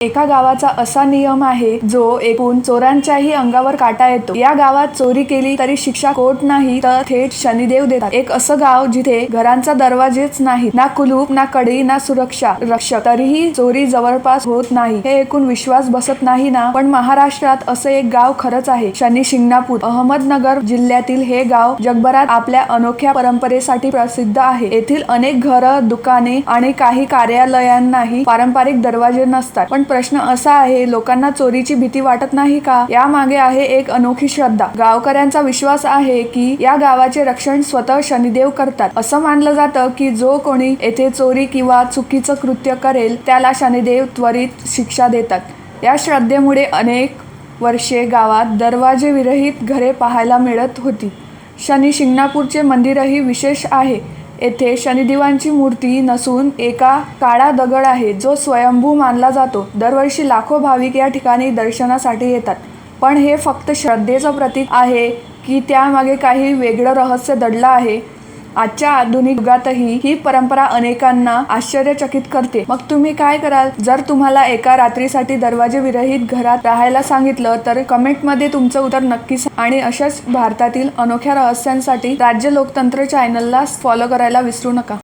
एका गावाचा असा नियम आहे जो ऐकून चोरांच्याही अंगावर काटा येतो। या गावात चोरी केली तरी शिक्षा कोर्ट नाही तर थेट शनिदेव देतात। एक असं गाव जिथे घरांचा दरवाजेच नाही, ना कुलूप, ना कडी, ना सुरक्षा रक्षक, तरीही चोरी जवळपास होत नाही। हे ऐकून विश्वास बसत नाही ना? पण महाराष्ट्रात असं एक गाव खरंच आहे, शनी शिंगणापूर, अहमदनगर जिल्ह्यातील हे गाव जगभरात आपल्या अनोख्या परंपरेसाठी प्रसिद्ध आहे। येथील अनेक घरं, दुकाने आणि काही कार्यालयांनाही पारंपरिक दरवाजे नसतात। पण प्रश्न असा आहे, लोकांना चोरीची भीती वाटत नाही का? यामागे आहे एक अनोखी श्रद्धा। गावकऱ्यांचा विश्वास आहे की या गावाचे रक्षण स्वतः शनिदेव करतात। असं मानलं जातं की जो कोणी येथे चोरी किंवा चुकीचं कृत्य करेल त्याला शनिदेव त्वरित शिक्षा देतात। या श्रद्धेमुळे अनेक वर्षे गावात दरवाजे विरहित घरे पाहायला मिळत होती। शनी शिंगणापूरचे मंदिरही विशेष आहे। येथे शनिदेवांची मूर्ती नसून एका काळा दगड आहे जो स्वयंभू मानला जातो। दरवर्षी लाखो भाविक या ठिकाणी दर्शनासाठी येतात। पण हे फक्त श्रद्धेचं प्रतीक आहे की त्यामागे काही वेगळं रहस्य दडलं आहे? आजच्या आधुनिक युगातही ही परंपरा अनेकांना आश्चर्यचकित करते। मग तुम्ही काय कराल जर तुम्हाला एका रात्रीसाठी दरवाजे विरहित घरात राहायला सांगितलं? तर कमेंटमध्ये तुमचं उत्तर नक्की सांगा। आणि अशाच भारतातील अनोख्या रहस्यांसाठी राज्य लोकतंत्र चॅनलला फॉलो करायला विसरू नका।